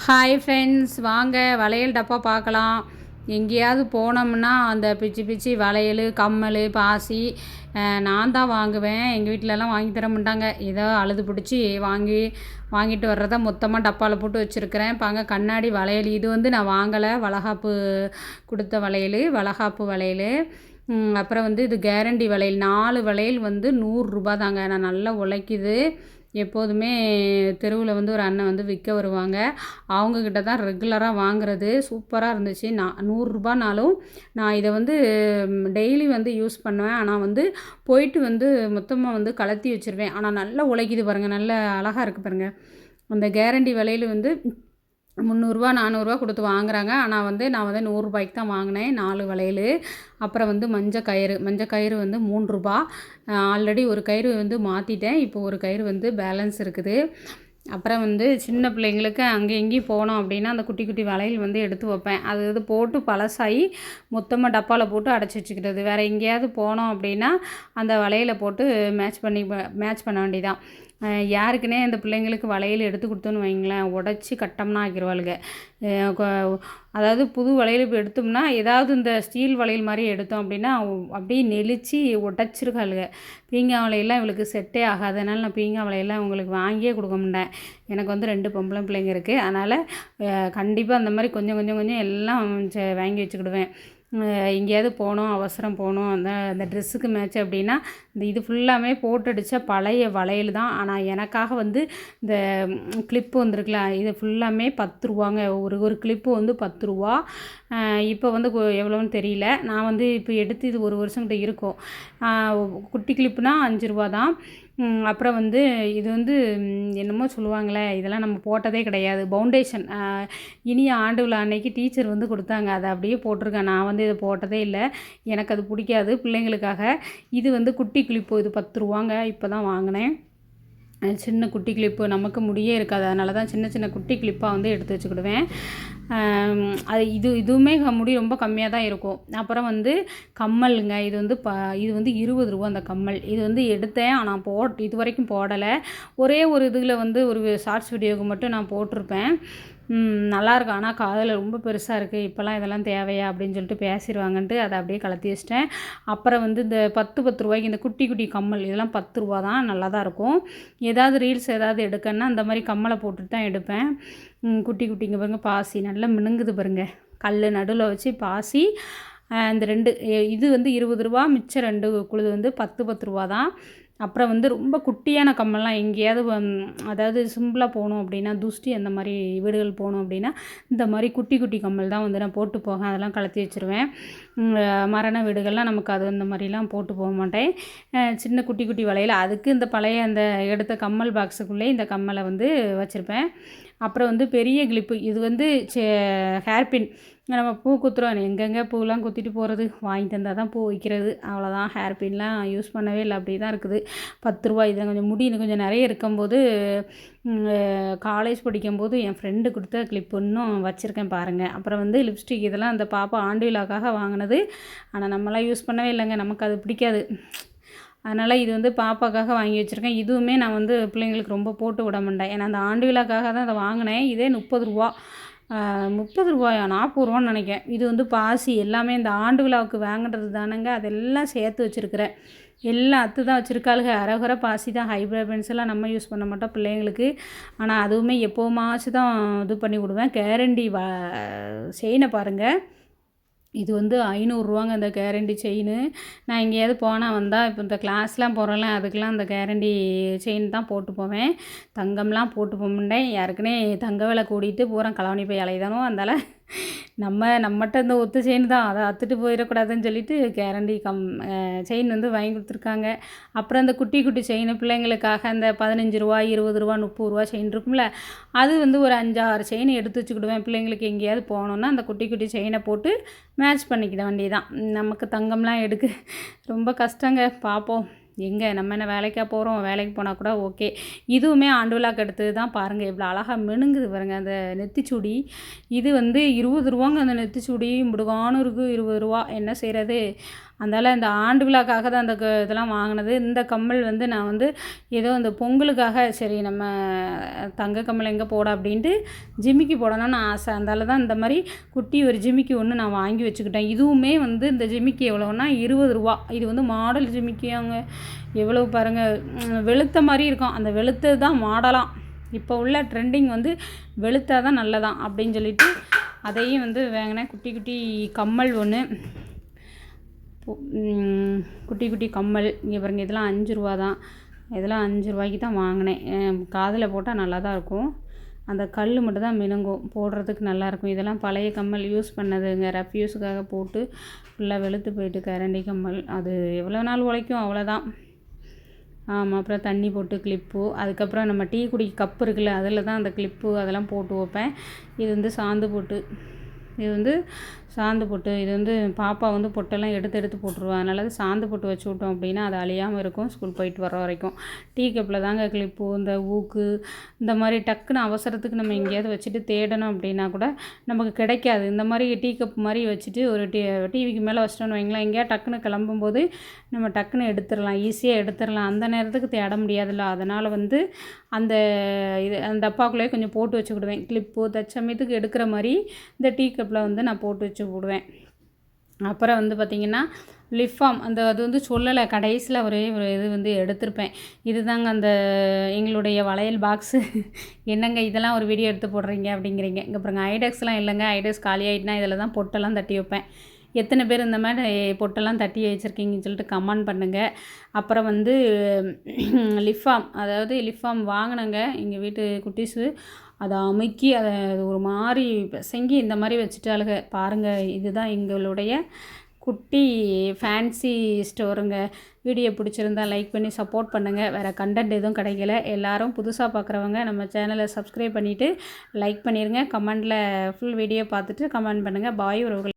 Hi friends, வாங்க வளையல் டப்பா பார்க்கலாம். எங்கேயாவது போனோம்னா அந்த பிச்சு பிச்சு வளையல், கம்மல், பாசி நான் தான் வாங்குவேன். எங்கள் வீட்டிலலாம் வாங்கி தர மாட்டாங்க. ஏதோ அழுது பிடிச்சி வாங்கிட்டு வர்றதை மொத்தமாக டப்பாவில் போட்டு வச்சுருக்கிறேன். பாங்க கண்ணாடி வளையல், இது வந்து நான் வாங்கலை, வளகாப்பு கொடுத்த வளையல், வளகாப்பு வளையல். அப்புறம் வந்து இது கேரண்டி வளையல், 4 வளையல் வந்து 100 ரூபா தாங்க. நான் நல்லா உழைக்குது. எப்போதுமே தெருவில் வந்து ஒரு அண்ணன் வந்து விற்க வருவாங்க. அவங்கக்கிட்ட தான் ரெகுலராக வாங்குறது. சூப்பராக இருந்துச்சு. நான் 100 ரூபானாலும் நான் இதை வந்து டெய்லி வந்து யூஸ் பண்ணுவேன். ஆனால் வந்து போயிட்டு வந்து மொத்தமாக வந்து கலத்தி வச்சுருவேன். ஆனால் நல்லா உழைக்குது பாருங்கள், நல்ல அழகாக இருக்குது பாருங்கள். அந்த கேரண்டி விலையில் வந்து 300 400 கொடுத்து வாங்குறாங்க. ஆனால் வந்து நான் வந்து 100 ரூபாய்க்கு தான் வாங்கினேன் 4 வளையல். அப்புறம் வந்து மஞ்சள் கயிறு வந்து 3 ரூபா. ஆல்ரெடி ஒரு கயிறு வந்து மாற்றிட்டேன். இப்போ ஒரு கயிறு வந்து பேலன்ஸ் இருக்குது. அப்புறம் வந்து சின்ன பிள்ளைங்களுக்கு அங்கே எங்கேயும் போனோம் அப்படின்னா அந்த குட்டி குட்டி வளையல் வந்து எடுத்து வைப்பேன். அது இது போட்டு பழசாகி மொத்தமாக டப்பாவில் போட்டு அடைச்சி வச்சுக்கிறது. வேறு எங்கேயாவது போனோம் அப்படின்னா அந்த வளையலை போட்டு மேட்ச் பண்ண வேண்டியதான். யாருக்குன்னே அந்த பிள்ளைங்களுக்கு வளையல் எடுத்து கொடுத்தோன்னு வைங்களேன், உடச்சி கட்டம்னா ஆக்கிடுவாளுங்க. அதாவது புது வளையல் இப்போ எடுத்தோம்னா ஏதாவது இந்த ஸ்டீல் வளையல் மாதிரி எடுத்தோம் அப்படின்னா அப்படியே நெளிச்சு உடச்சிருக்காளுங்க. பீங்கா வளையெல்லாம் இவளுக்கு செட்டே ஆகாது. அதனால் நான் பீங்கா வளையெல்லாம் உங்களுக்கு வாங்கியே கொடுக்க மாட்டேன். எனக்கு வந்து 2 பொம்பளை பிள்ளைங்க இருக்குது. அதனால் கண்டிப்பாக அந்த மாதிரி கொஞ்சம் கொஞ்சம் கொஞ்சம் எல்லாம் வாங்கி வச்சுக்கிடுவேன். எங்கேயாவது போனோம், அவசரம் போனோம், அந்த ட்ரெஸ்ஸுக்கு மேட்ச் அப்படின்னா இது ஃபுல்லாமே போட்டு அடித்த பழைய வளையல் தான். ஆனால் எனக்காக வந்து இந்த கிளிப்பு வந்துருக்குல்ல, இது ஃபுல்லாமே 10 ரூபாங்க. ஒரு கிளிப்பு வந்து 10 ரூபா. இப்போ வந்து எவ்வளோன்னு தெரியல. நான் வந்து இப்போ எடுத்து இது 1 வருஷங்கிட்ட இருக்கும். குட்டி கிளிப்புனா 5 ரூபா தான். அப்புறம் வந்து இது வந்து என்னமோ சொல்லுவாங்களே, இதெல்லாம் நம்ம போட்டதே கிடையாது. பவுண்டேஷன் இனிய ஆண்டு விழா அன்னைக்கு டீச்சர் வந்து கொடுத்தாங்க. அதை அப்படியே போட்டிருக்கேன். நான் வந்து இதை போட்டதே இல்லை. எனக்கு அது பிடிக்காது பிள்ளைங்களுக்காக. இது வந்து குட்டி கிளிப்பு, இது 10 ரூபாங்க. இப்போ தான் வாங்கினேன். சின்ன குட்டி கிளிப்பு, நமக்கு முடியே இருக்காது. அதனால தான் சின்ன சின்ன குட்டி கிளிப்பாக வந்து எடுத்து வச்சுக்கிடுவேன். அது இதுவுமே முடி ரொம்ப கம்மியாக தான் இருக்கும். அப்புறம் வந்து கம்மலுங்க, இது வந்து 20 ரூபா அந்த கம்மல். இது வந்து எடுத்தேன், ஆனால் இது வரைக்கும் போடலை. ஒரே ஒரு இதில் வந்து ஒரு ஷார்ட்ஸ் வீடியோவுக்கு மட்டும் நான் போட்டிருப்பேன். நல்லாயிருக்கு. ஆனால் காதில் ரொம்ப பெருசாக இருக்குது. இப்போல்லாம் இதெல்லாம் தேவையா அப்படின்னு சொல்லிட்டு பேசிடுவாங்கன்ட்டு அதை அப்படியே கலத்தி வச்சிட்டேன். அப்புறம் வந்து இந்த 10 ரூபாய்க்கு இந்த குட்டி குட்டி கம்மல், இதெல்லாம் 10 ரூபா தான். நல்லா தான் இருக்கும். ஏதாவது ரீல்ஸ் ஏதாவது எடுக்கன்னா அந்த மாதிரி கம்மலை போட்டுட்டு தான் எடுப்பேன். குட்டி குட்டிங்க பாருங்கள், பாசி நல்லா மினுங்குது பாருங்கள். கல் நடுவில் வச்சு பாசி. இந்த 2 இது வந்து 20 ரூபா, மிச்சம் 2 குழுது வந்து 10 ரூபா தான். அப்புறம் வந்து ரொம்ப குட்டியான கம்மல்லாம் எங்கேயாவது அதாவது சிம்பிளாக போகணும் அப்படின்னா, துஷ்டி அந்த மாதிரி வீடுகள் போகணும் அப்படின்னா இந்த மாதிரி குட்டி குட்டி கம்மல் தான் வந்து நான் போட்டு போவேன். அதெல்லாம் கலத்தி வச்சுருவேன். மரண வீடுகள்லாம் நமக்கு அது அந்த மாதிரிலாம் போட்டு போக மாட்டேன். சின்ன குட்டி குட்டி வளையல், அதுக்கு இந்த பழைய அந்த எடுத்த கம்மல் பாக்ஸுக்குள்ளே இந்த கம்மலை வந்து வச்சுருப்பேன். அப்புறம் வந்து பெரிய கிளிப்பு, இது வந்து ஹேர்பின். நம்ம பூ குத்துறோம், எங்கெங்கே பூலாம் குத்திட்டு போகிறது, வாங்கி தந்தால் தான் பூ வைக்கிறது, அவ்வளோதான். ஹேர்பின்லாம் யூஸ் பண்ணவே இல்லை, அப்படி தான் இருக்குது. 10 ரூபா. இதில் கொஞ்சம் முடி இன்னும் கொஞ்சம் நிறைய இருக்கும்போது காலேஜ் படிக்கும்போது என் ஃப்ரெண்டு கொடுத்த கிளிப்பு இன்னும் வச்சுருக்கேன் பாருங்கள். அப்புறம் வந்து லிப்ஸ்டிக், இதெல்லாம் அந்த பாப்பா ஆண்டு விழாக்காக வாங்கினது. ஆனால் நம்மளாம் யூஸ் பண்ணவே இல்லைங்க, நமக்கு அது பிடிக்காது. அதனால் இது வந்து பாப்பாக்காக வாங்கி வச்சுருக்கேன். இதுவுமே நான் வந்து பிள்ளைங்களுக்கு ரொம்ப போட்டு விட மாட்டேன். ஏன்னா அந்த ஆண்டு விழாக்காக தான் அதை வாங்கினேன். இதே 30 ரூபா. 30 ரூபாயா, 40 ரூபான்னு நினைக்கிறேன். இது வந்து பாசி எல்லாமே இந்த ஆண்டு விழாவுக்கு வாங்குறது தானேங்க. அதெல்லாம் சேர்த்து வச்சுருக்கிறேன். எல்லாம் அத்து தான் வச்சுருக்காளுங்க. அரகுற பாசி தான். ஹைப்ரிட் பென்சிலாம் நம்ம யூஸ் பண்ண மாட்டோம் பிள்ளைங்களுக்கு. ஆனால் அதுவுமே எப்போவுமாச்சும் தான் இது பண்ணி விடுவேன். கேரண்டி செயினை பாருங்கள், இது வந்து 500 ரூபாங்க அந்த கேரண்டி செயின். நான் எங்கேயாவது போனால் வந்தால், இப்போ இந்த கிளாஸ்லாம் போகிறேன்ல, அதுக்கெலாம் அந்த கேரண்டி செயின் தான் போட்டு போவேன். தங்கம்லாம் போட்டு போக மாட்டேன். யாருக்குனே தங்க விலை கூடிட்டு பூரா களவாணி போய் அலைதானோ, அதனால் நம்மகிட்ட இந்த ஒத்து செயின் தான், அதை அத்துட்டு போயிடக்கூடாதுன்னு சொல்லிட்டு கேரண்டி செயின் வந்து வாங்கி கொடுத்துருக்காங்க. அப்புறம் அந்த குட்டி குட்டி செயின் பிள்ளைங்களுக்காக அந்த 15 ரூபா, 20 ரூபா, 30 ரூபா செயின் இருக்கும்ல, அது வந்து ஒரு 5 6 செயின் எடுத்து வச்சுக்கிடுவேன். பிள்ளைங்களுக்கு எங்கேயாவது போனோன்னா அந்த குட்டி குட்டி செயினை போட்டு மேட்ச் பண்ணிக்கிட வேண்டியதான். நமக்கு தங்கம்லாம் எடுக்க ரொம்ப கஷ்டங்க. பார்ப்போம். எங்கே நம்ம என்ன வேலைக்கா போகிறோம், வேலைக்கு போனால் கூட ஓகே. இதுவுமே ஆண்டு விழாக்கு எடுத்தது தான் பாருங்கள், இவ்வளோ அழகாக மினுங்குது பாருங்கள் அந்த நெத்திச்சூடி. இது வந்து 20 ரூபாங்க அந்த நெத்திச்சூடி, இம்புடுகானும் இருக்குது 20 ரூபா. என்ன செய்கிறது, அதனால் இந்த ஆண்டு விழாக்காக தான் அந்த இதெல்லாம் வாங்கினது. இந்த கம்மல் வந்து நான் வந்து ஏதோ அந்த பொங்கலுக்காக சரி நம்ம தங்க கம்மல் எங்கே போட அப்படின்ட்டு ஜிமிக்கி போடணும்னு ஆசை. அதனால தான் இந்த மாதிரி குட்டி ஒரு ஜிமிக்கி ஒன்று நான் வாங்கி வச்சுக்கிட்டேன். இதுவுமே வந்து இந்த ஜிமிக்கி எவ்வளோன்னா 20 ரூபா. இது வந்து மாடல் ஜிமிக்கியாங்க, எவ்வளோ பாருங்கள், வெளுத்த மாதிரி இருக்கும். அந்த வெளுத்தது தான் மாடலாம். இப்போ உள்ள ட்ரெண்டிங் வந்து வெளுத்தா தான் நல்லதான் அப்படின்னு சொல்லிட்டு அதையும் வந்து வாங்கினேன். குட்டி குட்டி கம்மல் ஒன்று, குட்டி குட்டி கம்மல். இங்கே பாருங்கள், இதெல்லாம் 5 ரூபா தான். இதெல்லாம் 5 ரூபாய்க்கு தான் வாங்கினேன். காதில் போட்டால் நல்லா தான் இருக்கும். அந்த கல் மட்டும் தான் மினுங்கும், போடுறதுக்கு நல்லாயிருக்கும். இதெல்லாம் பழைய கம்மல் யூஸ் பண்ணதுங்க, ரஃப் யூஸுக்காக போட்டு ஃபுல்லாக வெளுத்து போயிட்டு கரண்டி கம்மல். அது எவ்வளோ நாள் உழைக்கும் அவ்வளோதான். ஆமாம், அப்புறம் தண்ணி போட்டு கிளிப்பு, அதுக்கப்புறம் நம்ம டீ குடி கப்பு இருக்குல்ல, அதில் தான் அந்த கிளிப்பு அதெல்லாம் போட்டு வைப்பேன். இது வந்து சாந்து போட்டு, இது வந்து சாந்து பொட்டு. இது வந்து பாப்பா வந்து பொட்டெல்லாம் எடுத்து போட்டுருவா. அதனால அது சாந்து பொட்டு வச்சு விட்டோம் அப்படின்னா அது அழியாமல் இருக்கும் ஸ்கூல் போயிட்டு வர வரைக்கும். டீ கப்பில் தாங்க கிளிப்பு, இந்த ஊக்கு, இந்த மாதிரி டக்குன்னு அவசரத்துக்கு நம்ம எங்கேயாவது வச்சுட்டு தேடணும் அப்படின்னா கூட நமக்கு கிடைக்காது. இந்த மாதிரி டீ கப் மாதிரி வச்சுட்டு ஒரு டிவிக்கு மேலே வச்சிட்டோன்னு வைங்களேன், எங்கேயா டக்குன்னு கிளம்பும்போது நம்ம டக்குன்னு எடுத்துடலாம், ஈஸியாக எடுத்துடலாம். அந்த நேரத்துக்கு தேட முடியாதுல்ல. அதனால் வந்து அந்த அந்த டப்பாக்குள்ளேயே கொஞ்சம் போட்டு வச்சுக்கிடுவேன். கிளிப்பு தச்சமயத்துக்கு எடுக்கிற மாதிரி இந்த டீ கப்பில் வந்து நான் போட்டு வச்சு விடுவேன். அப்புறம் வந்து பார்த்திங்கன்னா லிஃபார்ம், அது வந்து சொல்லலை, கடைசியில் ஒரே ஒரு இது வந்து எடுத்திருப்பேன். இது தாங்க அந்த எங்களுடைய வளையல் பாக்ஸு. என்னங்க இதெல்லாம் ஒரு வீடியோ எடுத்து போடுறீங்க அப்படிங்கிறீங்க. இங்கே பாருங்க, ஐடெக்ஸ்லாம் இல்லைங்க, ஐடெக்ஸ் காலி ஆகிட்டுனா இதில் தான் பொட்டெல்லாம் தட்டி வைப்பேன். எத்தனை பேர் இந்த மாதிரி பொட்டெல்லாம் தட்டி வச்சுருக்கீங்கன்னு சொல்லிட்டு கமெண்ட் பண்ணுங்கள். அப்புறம் வந்து லிஃபார்ம், அதாவது லிஃபார்ம் வாங்கினேங்க எங்கள் வீட்டு குட்டீஸு. அதை அமுக்கி அதை ஒரு மாதிரி பிசங்கி இந்த மாதிரி வச்சுட்டாளுங்க பாருங்கள். இதுதான் எங்களுடைய குட்டி ஃபேன்சி ஸ்டோருங்க. வீடியோ பிடிச்சிருந்தா லைக் பண்ணி சப்போர்ட் பண்ணுங்கள். வேறு கண்டென்ட் எதுவும் கிடைக்கல. எல்லோரும் புதுசாக பார்க்குறவங்க நம்ம சேனலை சப்ஸ்கிரைப் பண்ணிவிட்டு லைக் பண்ணிடுங்க. கமெண்டில் ஃபுல் வீடியோ பார்த்துட்டு கமெண்ட் பண்ணுங்கள். பாய் உறவுகள்.